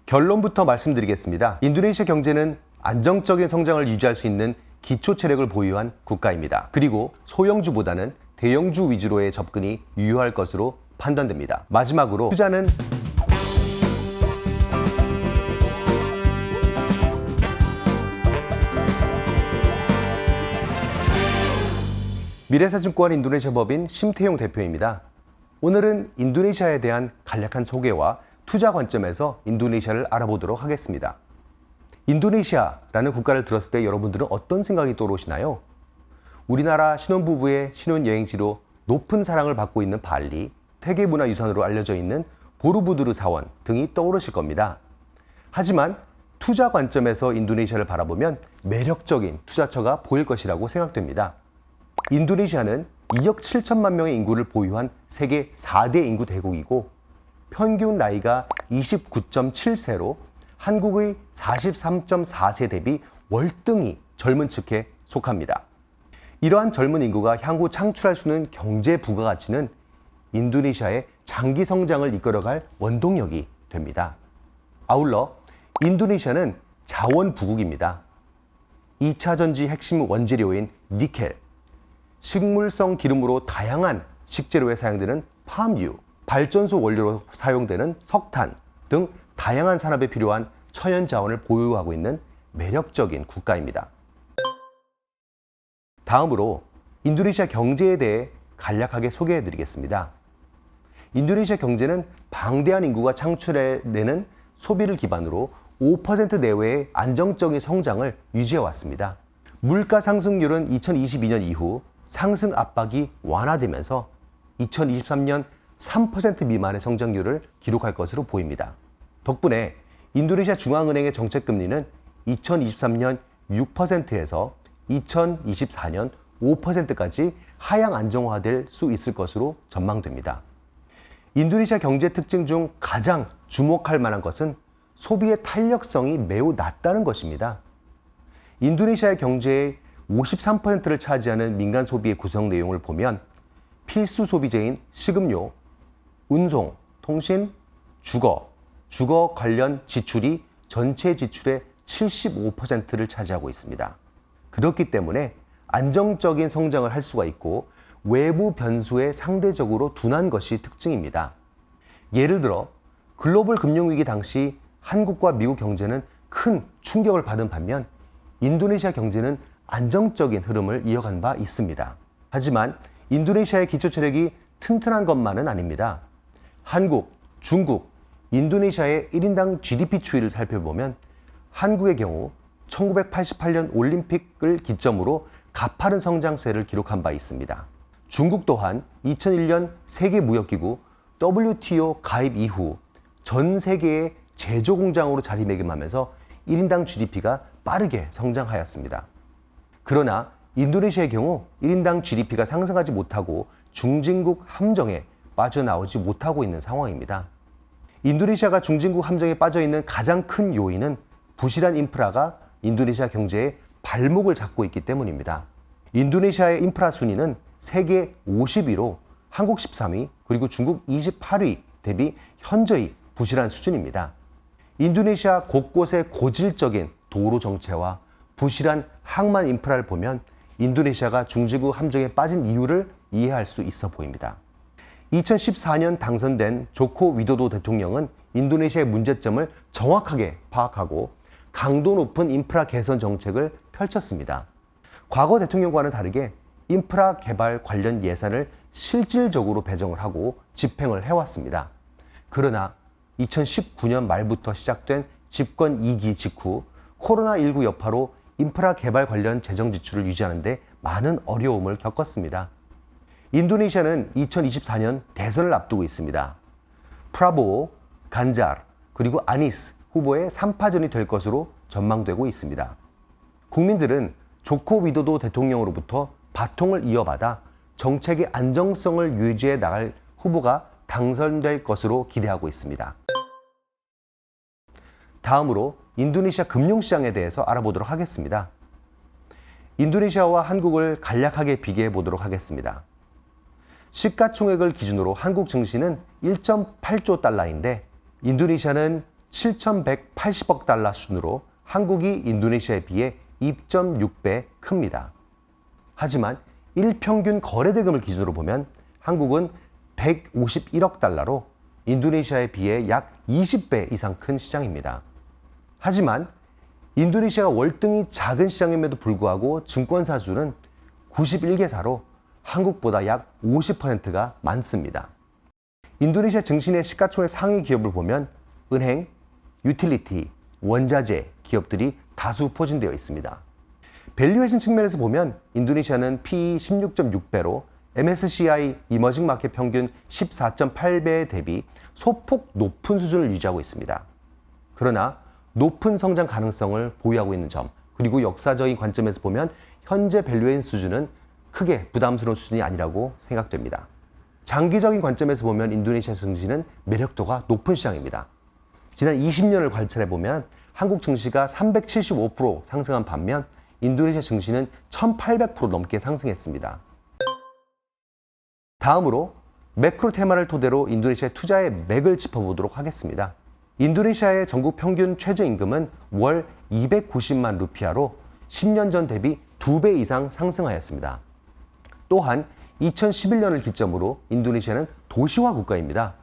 결론부터 말씀드리겠습니다. 인도네시아 경제는 안정적인 성장을 유지할 수 있는 기초 체력을 보유한 국가입니다. 그리고 소형주보다는 대형주 위주로의 접근이 유효할 것으로 판단됩니다. 마지막으로 투자는 미래에셋증권 인도네시아 법인 심태용 대표입니다. 오늘은 인도네시아에 대한 간략한 소개와 투자 관점에서 인도네시아를 알아보도록 하겠습니다. 인도네시아라는 국가를 들었을 때 여러분들은 어떤 생각이 떠오르시나요? 우리나라 신혼부부의 신혼여행지로 높은 사랑을 받고 있는 발리, 세계문화유산으로 알려져 있는 보르부두르 사원 등이 떠오르실 겁니다. 하지만 투자 관점에서 인도네시아를 바라보면 매력적인 투자처가 보일 것이라고 생각됩니다. 인도네시아는 2억 7천만 명의 인구를 보유한 세계 4대 인구 대국이고 평균 나이가 29.7세로 한국의 43.4세 대비 월등히 젊은 층에 속합니다. 이러한 젊은 인구가 향후 창출할 수 있는 경제 부가가치는 인도네시아의 장기 성장을 이끌어갈 원동력이 됩니다. 아울러 인도네시아는 자원 부국입니다. 2차 전지 핵심 원재료인 니켈, 식물성 기름으로 다양한 식재료에 사용되는 팜유, 발전소 원료로 사용되는 석탄 등 다양한 산업에 필요한 천연 자원을 보유하고 있는 매력적인 국가입니다. 다음으로 인도네시아 경제에 대해 간략하게 소개해 드리겠습니다. 인도네시아 경제는 방대한 인구가 창출해내는 소비를 기반으로 5% 내외의 안정적인 성장을 유지해 왔습니다. 물가 상승률은 2022년 이후 상승 압박이 완화되면서 2023년 3% 미만의 성장률을 기록할 것으로 보입니다. 덕분에 인도네시아 중앙은행의 정책금리는 2023년 6%에서 2024년 5%까지 하향 안정화될 수 있을 것으로 전망됩니다. 인도네시아 경제 특징 중 가장 주목할 만한 것은 소비의 탄력성이 매우 낮다는 것입니다. 인도네시아의 경제의 53%를 차지하는 민간 소비의 구성 내용을 보면 필수 소비재인 식음료, 운송, 통신, 주거 관련 지출이 전체 지출의 75%를 차지하고 있습니다. 그렇기 때문에 안정적인 성장을 할 수가 있고 외부 변수에 상대적으로 둔한 것이 특징입니다. 예를 들어 글로벌 금융위기 당시 한국과 미국 경제는 큰 충격을 받은 반면 인도네시아 경제는 안정적인 흐름을 이어간 바 있습니다. 하지만 인도네시아의 기초체력이 튼튼한 것만은 아닙니다. 한국, 중국, 인도네시아의 1인당 GDP 추이를 살펴보면 한국의 경우 1988년 올림픽을 기점으로 가파른 성장세를 기록한 바 있습니다. 중국 또한 2001년 세계무역기구 WTO 가입 이후 전 세계의 제조공장으로 자리매김하면서 1인당 GDP가 빠르게 성장하였습니다. 그러나 인도네시아의 경우 1인당 GDP가 상승하지 못하고 중진국 함정에 빠져나오지 못하고 있는 상황입니다. 인도네시아가 중진국 함정에 빠져있는 가장 큰 요인은 부실한 인프라가 인도네시아 경제의 발목을 잡고 있기 때문입니다. 인도네시아의 인프라 순위는 세계 50위로 한국 13위 그리고 중국 28위 대비 현저히 부실한 수준입니다. 인도네시아 곳곳의 고질적인 도로 정체와 부실한 항만 인프라를 보면 인도네시아가 중진국 함정에 빠진 이유를 이해할 수 있어 보입니다. 2014년 당선된 조코 위도도 대통령은 인도네시아의 문제점을 정확하게 파악하고 강도 높은 인프라 개선 정책을 펼쳤습니다. 과거 대통령과는 다르게 인프라 개발 관련 예산을 실질적으로 배정을 하고 집행을 해왔습니다. 그러나 2019년 말부터 시작된 집권 2기 직후 코로나19 여파로 인프라 개발 관련 재정 지출을 유지하는 데 많은 어려움을 겪었습니다. 인도네시아는 2024년 대선을 앞두고 있습니다. 프라보오, 간잘, 그리고 아니스 후보의 3파전이 될 것으로 전망되고 있습니다. 국민들은 조코 위도도 대통령으로부터 바통을 이어받아 정책의 안정성을 유지해 나갈 후보가 당선될 것으로 기대하고 있습니다. 다음으로 인도네시아 금융시장에 대해서 알아보도록 하겠습니다. 인도네시아와 한국을 간략하게 비교해 보도록 하겠습니다. 시가총액을 기준으로 한국 증시는 1.8조 달러인데 인도네시아는 7,180억 달러 수준으로 한국이 인도네시아에 비해 2.6배 큽니다. 하지만 일평균 거래대금을 기준으로 보면 한국은 151억 달러로 인도네시아에 비해 약 20배 이상 큰 시장입니다. 하지만 인도네시아가 월등히 작은 시장임에도 불구하고 증권사 수는 91개사로 한국보다 약 50%가 많습니다. 인도네시아 증시내 시가총액 상위 기업을 보면 은행, 유틸리티, 원자재 기업들이 다수 포진되어 있습니다. 밸류에이션 측면에서 보면 인도네시아는 PE 16.6배로 MSCI 이머징 마켓 평균 14.8배 대비 소폭 높은 수준을 유지하고 있습니다. 그러나 높은 성장 가능성을 보유하고 있는 점, 그리고 역사적인 관점에서 보면 현재 밸류에이션 수준은 크게 부담스러운 수준이 아니라고 생각됩니다. 장기적인 관점에서 보면 인도네시아 증시는 매력도가 높은 시장입니다. 지난 20년을 관찰해보면 한국 증시가 375% 상승한 반면 인도네시아 증시는 1800% 넘게 상승했습니다. 다음으로 매크로 테마를 토대로 인도네시아 투자의 맥을 짚어보도록 하겠습니다. 인도네시아의 전국 평균 최저임금은 월 290만 루피아로 10년 전 대비 2배 이상 상승하였습니다. 또한 2011년을 기점으로 인도네시아는 도시화 국가입니다.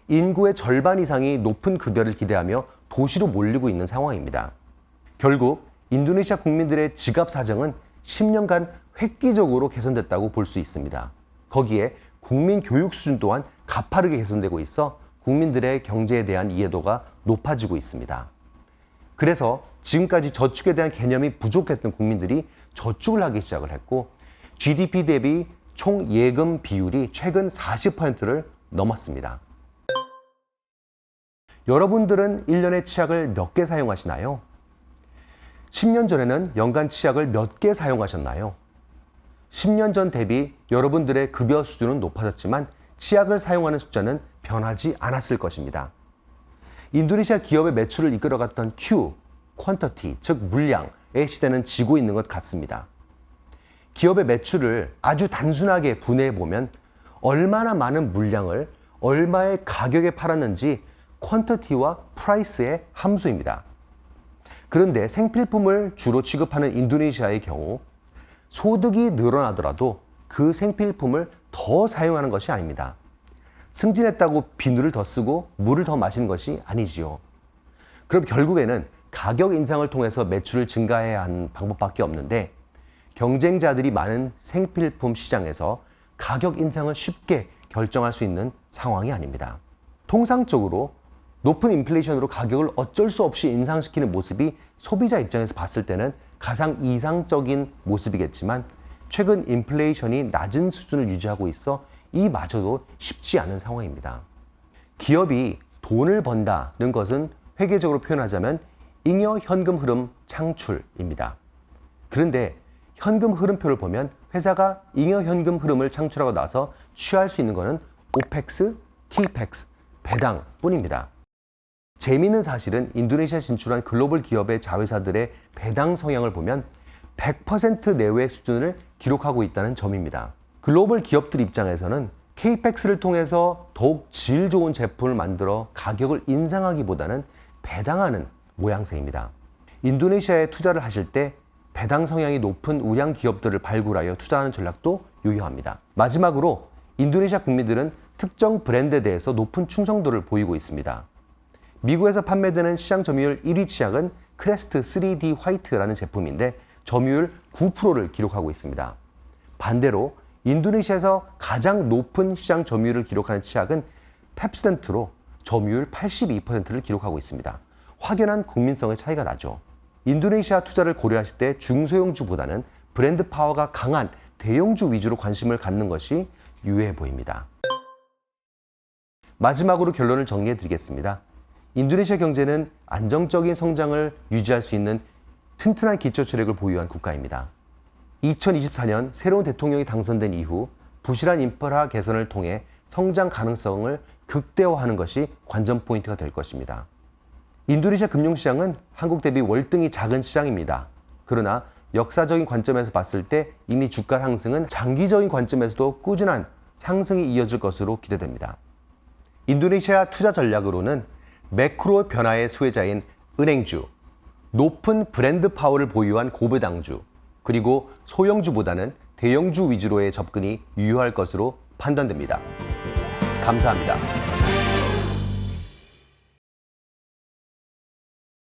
인구의 절반 이상이 높은 급여를 기대하며 도시로 몰리고 있는 상황입니다. 결국 인도네시아 국민들의 지갑 사정은 10년간 획기적으로 개선됐다고 볼 수 있습니다. 거기에 국민 교육 수준 또한 가파르게 개선되고 있어 국민들의 경제에 대한 이해도가 높아지고 있습니다. 그래서 지금까지 저축에 대한 개념이 부족했던 국민들이 저축을 하기 시작을 했고 GDP 대비 총 예금 비율이 최근 40%를 넘었습니다. 여러분들은 1년에 치약을 몇 개 사용하시나요? 10년 전에는 연간 치약을 몇 개 사용하셨나요? 10년 전 대비 여러분들의 급여 수준은 높아졌지만 치약을 사용하는 숫자는 변하지 않았을 것입니다. 인도네시아 기업의 매출을 이끌어갔던 Q, 퀀터티, 즉 물량의 시대는 지고 있는 것 같습니다. 기업의 매출을 아주 단순하게 분해해보면 얼마나 많은 물량을 얼마의 가격에 팔았는지 퀀터티와 프라이스의 함수입니다. 그런데 생필품을 주로 취급하는 인도네시아의 경우 소득이 늘어나더라도 그 생필품을 더 사용하는 것이 아닙니다. 승진했다고 비누를 더 쓰고 물을 더 마시는 것이 아니지요. 그럼 결국에는 가격 인상을 통해서 매출을 증가해야 하는 방법밖에 없는데 경쟁자들이 많은 생필품 시장에서 가격 인상을 쉽게 결정할 수 있는 상황이 아닙니다. 통상적으로 높은 인플레이션으로 가격을 어쩔 수 없이 인상시키는 모습이 소비자 입장에서 봤을 때는 가장 이상적인 모습이겠지만 최근 인플레이션이 낮은 수준을 유지하고 있어 이마저도 쉽지 않은 상황입니다. 기업이 돈을 번다는 것은 회계적으로 표현하자면 잉여 현금 흐름 창출입니다. 그런데 현금 흐름표를 보면 회사가 잉여 현금 흐름을 창출하고 나서 취할 수 있는 것은 오펙스, 키펙스, 배당 뿐입니다. 재미있는 사실은 인도네시아 진출한 글로벌 기업의 자회사들의 배당 성향을 보면 100% 내외 수준을 기록하고 있다는 점입니다. 글로벌 기업들 입장에서는 KPEX를 통해서 더욱 질 좋은 제품을 만들어 가격을 인상하기보다는 배당하는 모양새입니다. 인도네시아에 투자를 하실 때 배당 성향이 높은 우량 기업들을 발굴하여 투자하는 전략도 유효합니다. 마지막으로 인도네시아 국민들은 특정 브랜드에 대해서 높은 충성도를 보이고 있습니다. 미국에서 판매되는 시장 점유율 1위 치약은 크레스트 3D 화이트라는 제품인데 점유율 9%를 기록하고 있습니다. 반대로 인도네시아에서 가장 높은 시장 점유율을 기록하는 치약은 펩시던트로 점유율 82%를 기록하고 있습니다. 확연한 국민성의 차이가 나죠. 인도네시아 투자를 고려하실 때 중소형주보다는 브랜드 파워가 강한 대형주 위주로 관심을 갖는 것이 유효해 보입니다. 마지막으로 결론을 정리해 드리겠습니다. 인도네시아 경제는 안정적인 성장을 유지할 수 있는 튼튼한 기초 체력을 보유한 국가입니다. 2024년 새로운 대통령이 당선된 이후 부실한 인프라 개선을 통해 성장 가능성을 극대화하는 것이 관전 포인트가 될 것입니다. 인도네시아 금융시장은 한국 대비 월등히 작은 시장입니다. 그러나 역사적인 관점에서 봤을 때 이미 주가 상승은 장기적인 관점에서도 꾸준한 상승이 이어질 것으로 기대됩니다. 인도네시아 투자 전략으로는 매크로 변화의 수혜자인 은행주, 높은 브랜드 파워를 보유한 고배당주, 그리고 소형주보다는 대형주 위주로의 접근이 유효할 것으로 판단됩니다. 감사합니다.